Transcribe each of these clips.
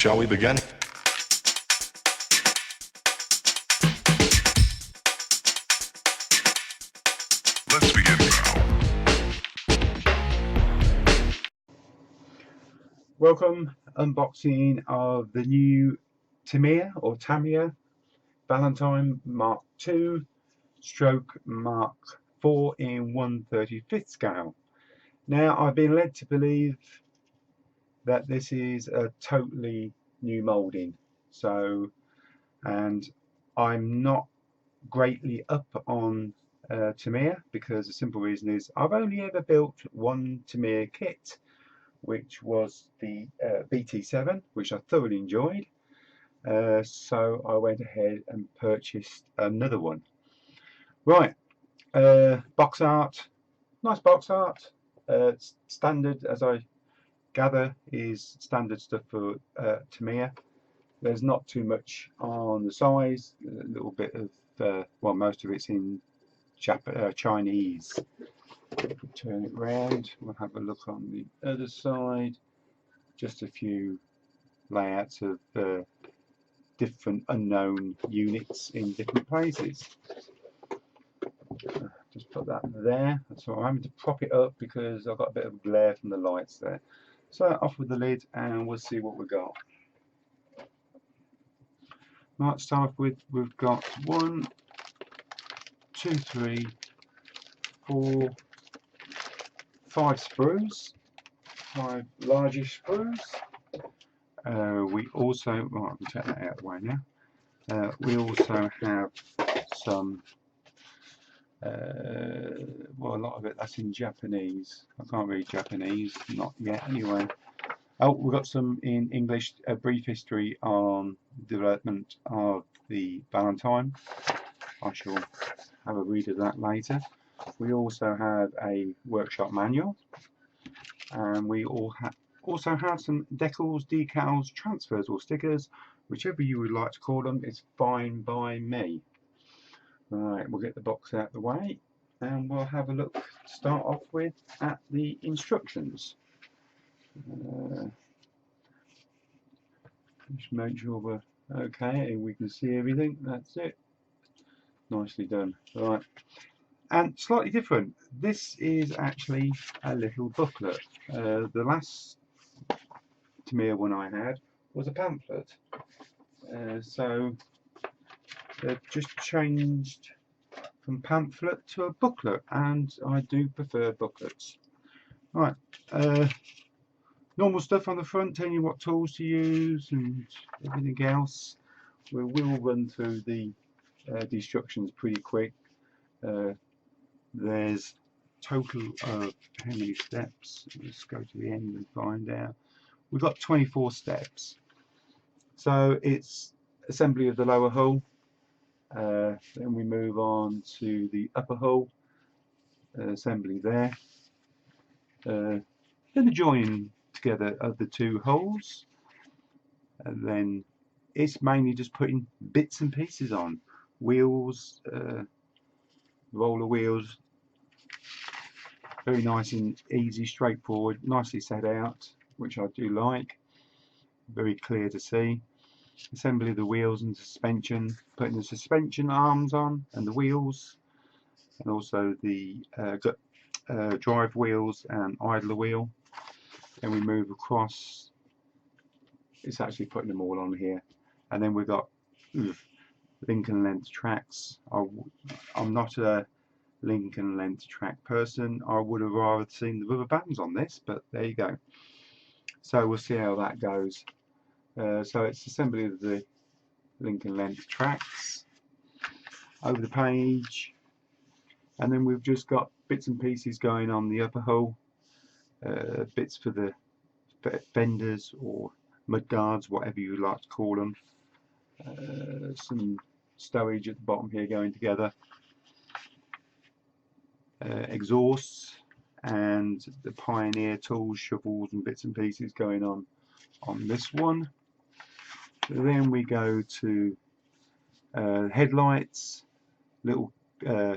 Shall we begin? Let's begin now. Welcome, unboxing of the new Tamiya Valentine Mk.II stroke Mark IV in 1/35th scale. Now, I've been led to believe that this is a totally new moulding, and I'm not greatly up on Tamiya, because the simple reason is I've only ever built one Tamiya kit, which was the BT7, which I thoroughly enjoyed. So I went ahead and purchased another one. Right, box art, nice box art. Standard, as I gather, is standard stuff for Tamiya. There's not too much on the size, a little bit of, well, most of it's in Chinese. Turn it round, we'll have a look on the other side. Just a few layouts of different unknown units in different places. Just put that there. So I'm having to prop it up because I've got a bit of glare from the lights there. So off with the lid and we'll see what we got. Right, to start off with, we've got 1, 2, 3, 4, 5 sprues, 5 largish sprues. We also, right, we'll take that out of the way now. We also have some, well, a lot of it that's in Japanese. I can't read Japanese, not yet anyway. Oh, we've got some in English, a brief history on development of the Valentine. I shall have a read of that later. We also have a workshop manual, and we also have some decals, decals, transfers or stickers, whichever you would like to call them, is fine by me. Right, we'll get the box out of the way and we'll have a look to start off with at the instructions. Just make sure we're okay and we can see everything. That's it. Nicely done. Right, and slightly different. This is actually a little booklet. The last Tamiya one I had was a pamphlet. So they've just changed from pamphlet to a booklet, and I do prefer booklets. Right, normal stuff on the front, telling you what tools to use and everything else. We will run through the instructions pretty quick. There's total of how many steps? Let's go to the end and find out. We've got 24 steps. So it's assembly of the lower hull, then we move on to the upper hull, assembly there, then the joining together of the two hulls, and then it's mainly just putting bits and pieces on, wheels, roller wheels, very nice and easy, straightforward, nicely set out, which I do like, very clear to see. Assembly of the wheels and suspension, putting the suspension arms on and the wheels, and also the drive wheels and idler wheel. Then we move across, it's actually putting them all on here, and then we've got Lincoln length tracks. I'm not a Lincoln length track person. I would have rather seen the rubber bands on this, but there you go. So we'll see how that goes. So it's assembly of the Lincoln length tracks over the page, and then we've just got bits and pieces going on the upper hull, bits for the fenders or mud guards, whatever you like to call them, some stowage at the bottom here going together, exhausts, and the Pioneer tools, shovels and bits and pieces going on this one. Then we go to headlights, little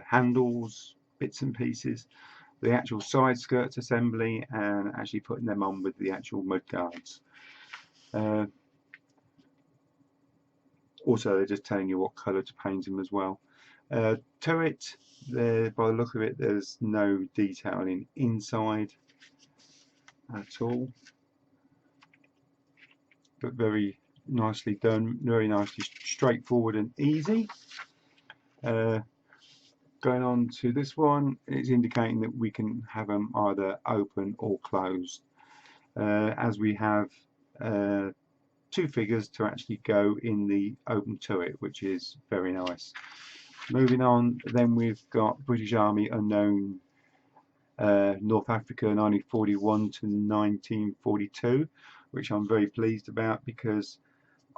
handles, bits and pieces, the actual side skirts assembly, and actually putting them on with the actual mud guards. Also, they're just telling you what colour to paint them as well. Turret, there, by the look of it, there's no detailing inside at all, but very nicely done, very nicely straightforward and easy. Going on to this one, it's indicating that we can have them either open or closed, as we have two figures to actually go in the open turret, which is very nice. Moving on, then we've got British Army Unknown, North Africa 1941 to 1942, which I'm very pleased about, because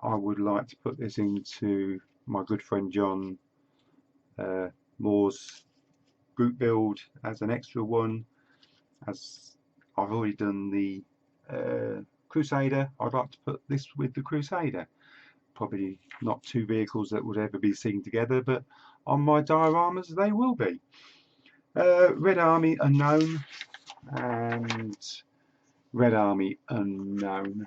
I would like to put this into my good friend John Moore's group build as an extra one. As I've already done the Crusader, I'd like to put this with the Crusader. Probably not two vehicles that would ever be seen together, but on my dioramas they will be. Red Army Unknown and Red Army Unknown.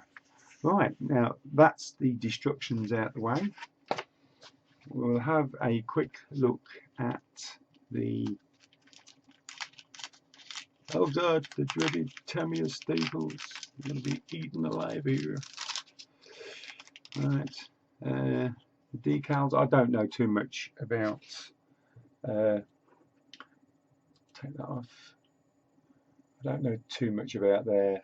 Right, now that's the destructions out the way. We'll have a quick look at the, oh god, the dreaded Tamiya staples. I'm going to be eaten alive here. Right, the decals, I don't know too much about, take that off. I don't know too much about their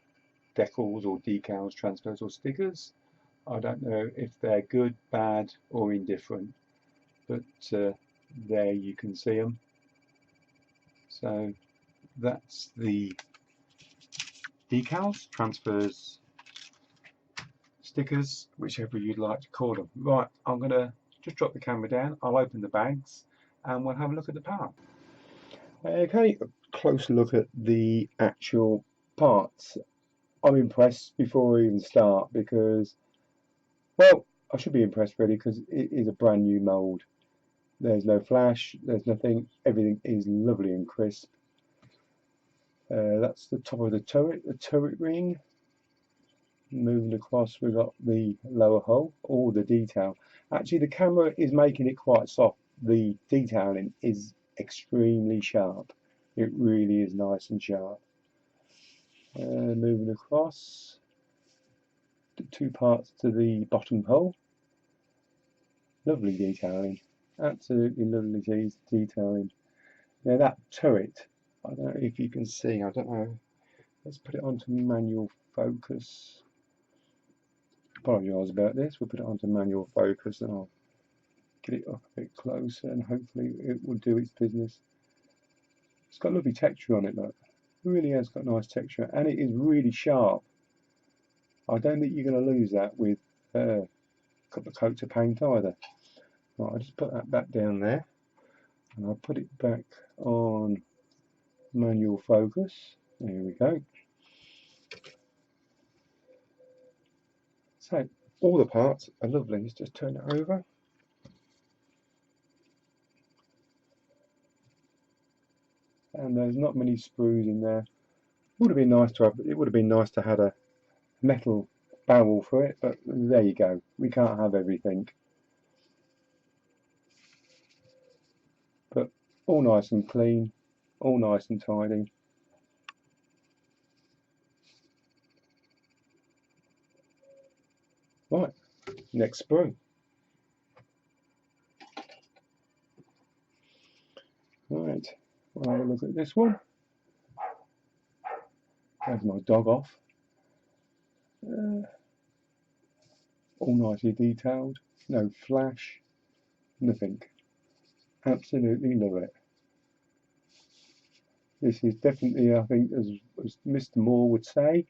decals or decals, transfers or stickers. I don't know if they're good, bad or indifferent, but there you can see them. So that's the decals, transfers, stickers, whichever you'd like to call them. Right, I'm going to just drop the camera down, I'll open the bags and we'll have a look at the part. Okay, a closer look at the actual parts. I'm impressed before I even start, because, well, I should be impressed really, because it is a brand new mould. There's no flash, there's nothing, everything is lovely and crisp. That's the top of the turret ring. Moving across, we've got the lower hull, all the detail. Actually, the camera is making it quite soft. The detailing is extremely sharp. It really is nice and sharp. Moving across, the two parts to the bottom hull. Lovely detailing, absolutely lovely detailing. Now that turret, I don't know if you can see, I don't know, let's put it onto manual focus. Apologise about this, we'll put it onto manual focus and I'll get it up a bit closer and hopefully it will do its business. It's got lovely texture on it, look. It really has got nice texture and it is really sharp. I don't think you're going to lose that with a couple of coats of paint either. Right, I'll just put that back down there and I'll put it back on manual focus. There we go. So all the parts are lovely. Let's just turn it over. And there's not many sprues in there. Would have been nice to have. It would have been nice to have a metal barrel for it, but there you go. We can't have everything. But all nice and clean, all nice and tidy. Right, next sprue. Right, we'll have a look at this one. There's my dog off. All nicely detailed, no flash, nothing. Absolutely love it. This is definitely, I think, as Mr. Moore would say,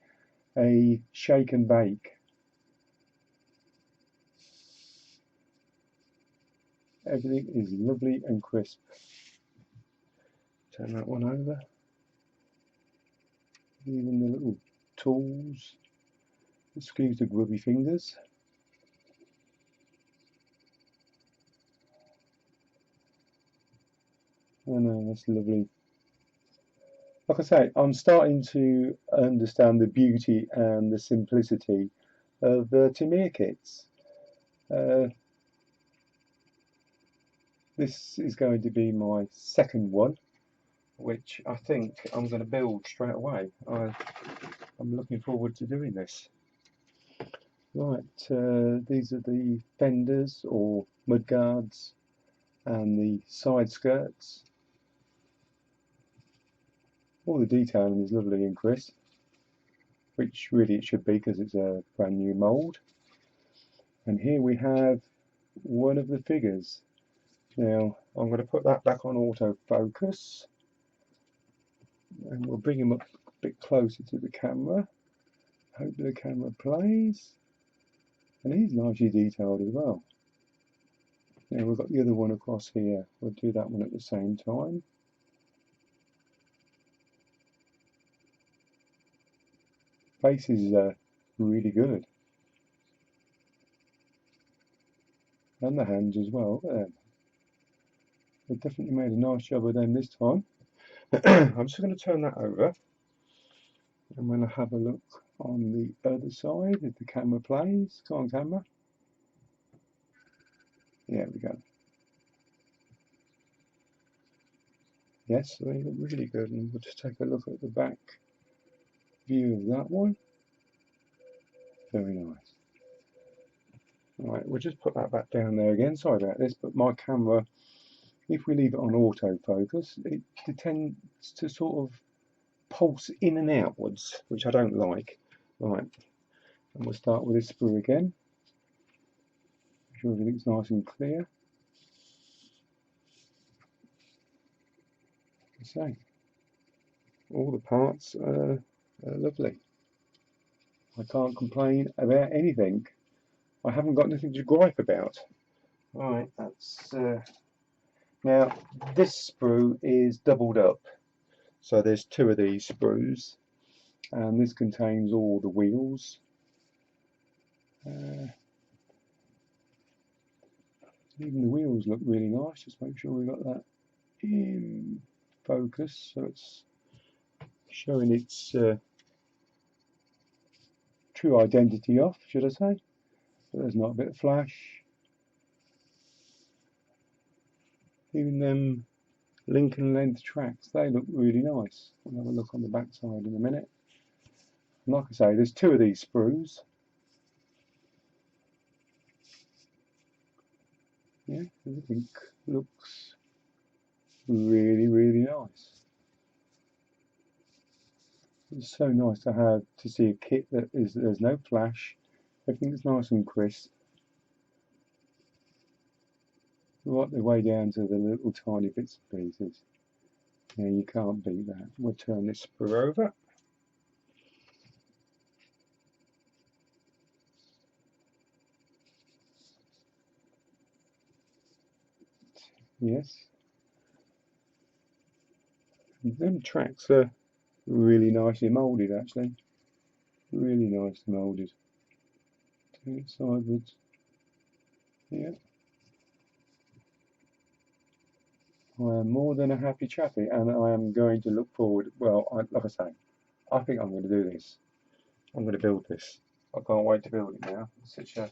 a shake and bake. Everything is lovely and crisp. Turn that one over. Even the little tools. Excuse the grubby fingers. Oh no, that's lovely. Like I say, I'm starting to understand the beauty and the simplicity of Tamiya kits. This is going to be my second one, which I think I'm going to build straight away. I'm looking forward to doing this. Right, these are the fenders or mudguards and the side skirts. All the detailing is lovely and crisp, which really it should be because it's a brand new mould. And here we have one of the figures. Now I'm going to put that back on autofocus and we'll bring him up a bit closer to the camera. Hope the camera plays. And he's nicely detailed as well. Now we've got the other one across here. We'll do that one at the same time. Face is really good. And the hands as well. They've definitely made a nice job of them this time. I'm just going to turn that over. I'm going to have a look on the other side if the camera plays. Come on, camera. There we go. Yes, they look really good, and we'll just take a look at the back view of that one. Very nice. Right, we'll just put that back down there again. Sorry about this, but my camera, if we leave it on autofocus, it tends to sort of pulse in and outwards, which I don't like. Right, and we'll start with this sprue again. Make sure everything's nice and clear. So, all the parts are lovely. I can't complain about anything. I haven't got anything to gripe about. Right, that's now this sprue is doubled up. So there's two of these sprues, and this contains all the wheels. Even the wheels look really nice. Just make sure we got that in focus, so it's showing its true identity off, should I say. But there's not a bit of flash. Even them Lincoln length tracks, they look really nice. We'll have a look on the back side in a minute. And like I say, there's two of these sprues. Yeah, everything looks really, really nice. It's so nice to see a kit that there's no flash. Everything's nice and crisp. Right the way down to the little tiny bits and pieces. Yeah, you can't beat that. We'll turn this sprue over. Yes. And them tracks are really nicely moulded actually. Really nicely moulded. Turn it sideways. Yeah. I am more than a happy chappy, and I am going to look forward. Well, like I say, I think I'm going to do this. I'm going to build this. I can't wait to build it now. It's such a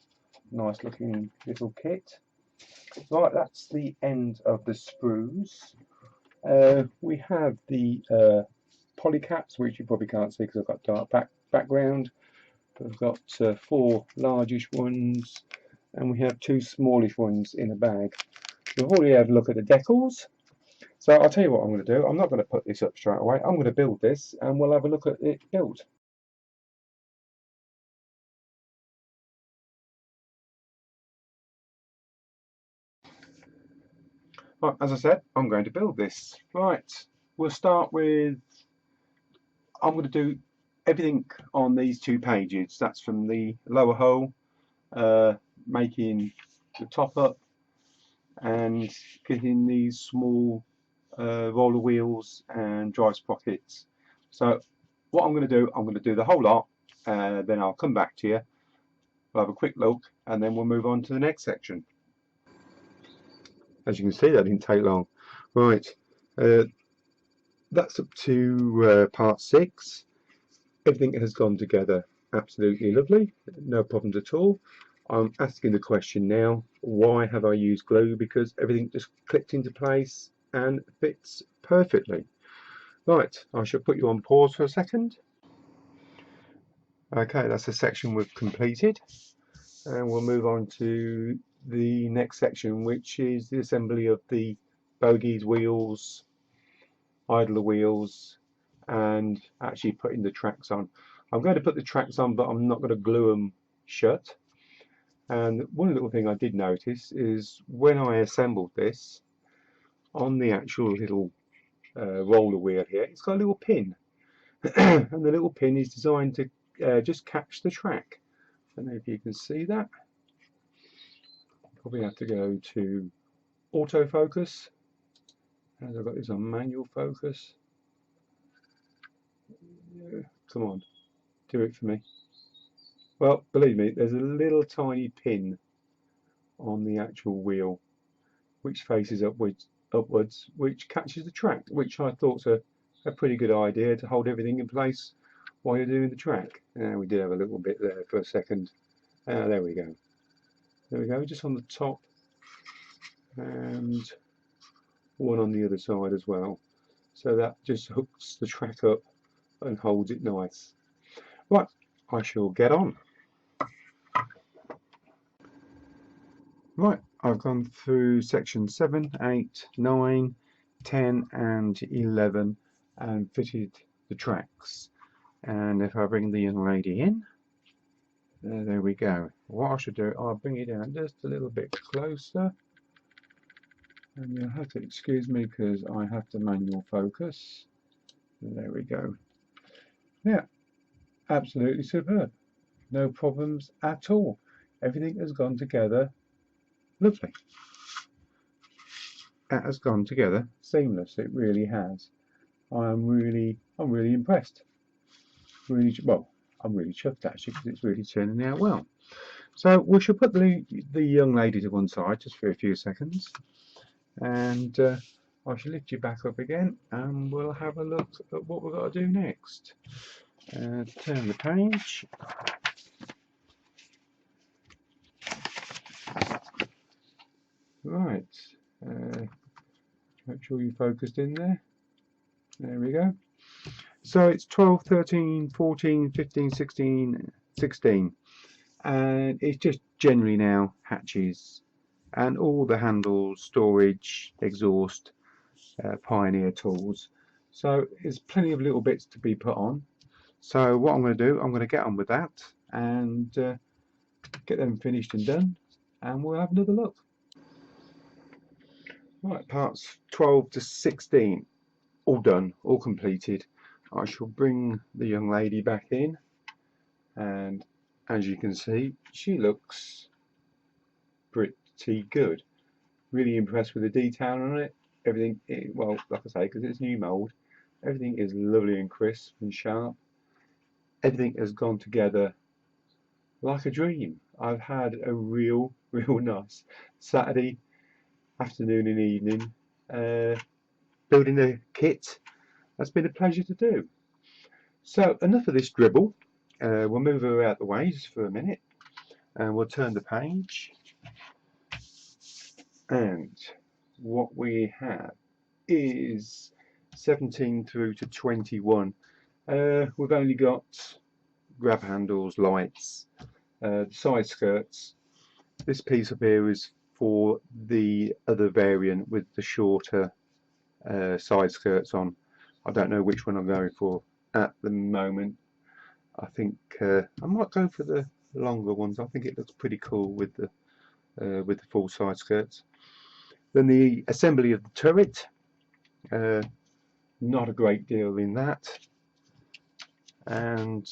nice looking little kit. Right, that's the end of the sprues. We have the polycaps, which you probably can't see because I've got dark background. But I've got four largish ones, and we have two smallish ones in a bag. We've already had a look at the decals. So I'll tell you what I'm going to do. I'm not going to put this up straight away. I'm going to build this, and we'll have a look at it built. Right, as I said, I'm going to build this. Right, we'll start with, I'm going to do everything on these 2 pages. That's from the lower hull, making the top up and fitting these small roller wheels and drive sprockets. So what I'm going to do the whole lot, then I'll come back to you, we'll have a quick look, and then we'll move on to the next section. As you can see, that didn't take long. Right, that's up to part 6. Everything has gone together absolutely lovely, no problems at all. I'm asking the question now, why have I used glue? Because everything just clicked into place and fits perfectly. Right, I shall put you on pause for a second. Okay, that's the section we've completed, and we'll move on to the next section, which is the assembly of the bogies, wheels, idler wheels, and actually putting the tracks on. I'm going to put the tracks on, but I'm not going to glue them shut. And one little thing I did notice is when I assembled this, on the actual little roller wheel here, it's got a little pin. And the little pin is designed to just catch the track. I don't know if you can see that. Probably have to go to autofocus, and I've got this on manual focus. Yeah, come on, do it for me. Well, believe me, there's a little tiny pin on the actual wheel which faces upwards, which catches the track, which I thought's a pretty good idea to hold everything in place while you're doing the track. And we did have a little bit there for a second. There we go. There we go, just on the top, and one on the other side as well. So that just hooks the track up and holds it nice. Right, I shall get on. Right, I've gone through section 7, 8, 9, 10 and 11 and fitted the tracks. And if I bring the young lady in, there we go. What I should do, I'll bring it down just a little bit closer. And you'll have to excuse me because I have to manual focus. There we go. Yeah, absolutely superb. No problems at all. Everything has gone together lovely. That has gone together seamless. It really has. I'm really impressed. Really, well, I'm really chuffed actually because it's really turning out well. So we shall put the young lady to one side just for a few seconds, and I shall lift you back up again, and we'll have a look at what we've got to do next. Turn the page. Right. Make sure you focused in there. There we go. So it's 12, 13, 14, 15, 16, 16. And it's just generally now hatches and all the handles, storage, exhaust, Pioneer tools. So there's plenty of little bits to be put on. So what I'm going to do, I'm going to get on with that and get them finished and done, and we'll have another look. Right, parts 12 to 16, all done, all completed. I shall bring the young lady back in, and as you can see, she looks pretty good. Really impressed with the detail on it. Everything, well, like I say, because it's new mould, everything is lovely and crisp and sharp. Everything has gone together like a dream. I've had a real nice Saturday afternoon and evening building the kit. That's been a pleasure to do. So enough of this dribble. We'll move her out the way just for a minute, and we'll turn the page. And what we have is 17 through to 21. We've only got grab handles, lights, side skirts. This piece up here is for the other variant with the shorter side skirts on. I don't know which one I'm going for at the moment. I think I might go for the longer ones. I think it looks pretty cool with the full side skirts. Then the assembly of the turret. Not a great deal in that. And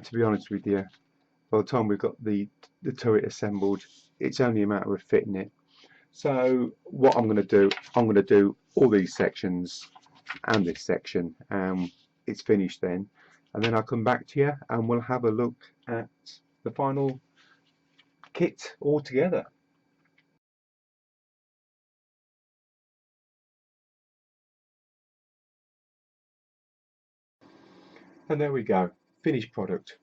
to be honest with you, by the time we've got the turret assembled, it's only a matter of fitting it. So what I'm going to do, I'm going to do all these sections and this section, and it's finished then. And then I'll come back to you and we'll have a look at the final kit all together. And there we go, finished product.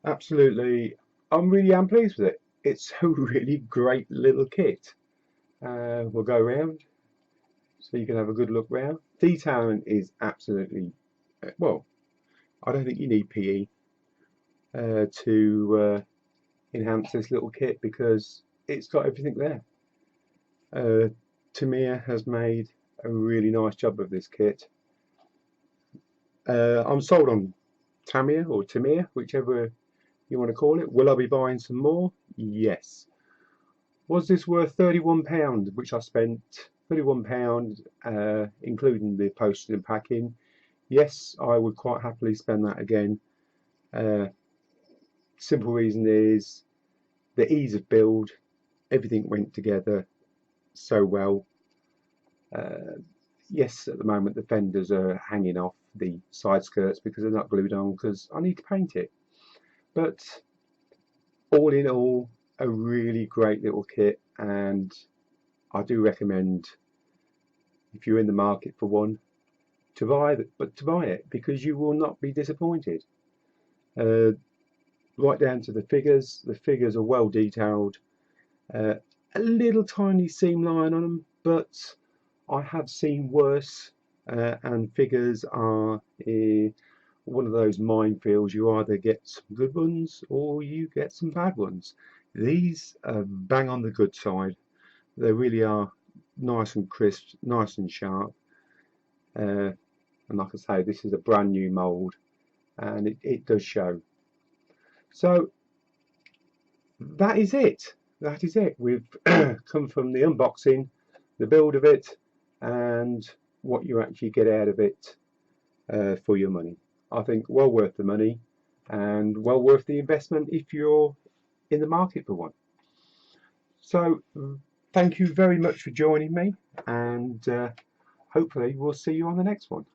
Absolutely I'm really am pleased with it. It's a really great little kit. We'll go around so you can have a good look round. Detailing is absolutely, well, I don't think you need PE to enhance this little kit because it's got everything there. Tamiya has made a really nice job of this kit. I'm sold on Tamiya or Tamiya, whichever you want to call it. Will I be buying some more? Yes. Was this worth £31, which I spent £31, including the postage and packing? Yes, I would quite happily spend that again. Simple reason is the ease of build. Everything went together so well. Yes, at the moment the fenders are hanging off the side skirts because they're not glued on because I need to paint it. But all in all, a really great little kit, and I do recommend, if you're in the market for one, to buy it because you will not be disappointed. Right down to the figures. The figures are well detailed. A little tiny seam line on them, but I have seen worse, and figures are one of those minefields. You either get some good ones or you get some bad ones. These are bang on the good side. They really are nice and crisp, nice and sharp. And like I say, this is a brand new mould, and it does show. So that is it. That is it. We've come from the unboxing, the build of it, and what you actually get out of it for your money. I think well worth the money and well worth the investment if you're in the market for one. So thank you very much for joining me, and hopefully we'll see you on the next one.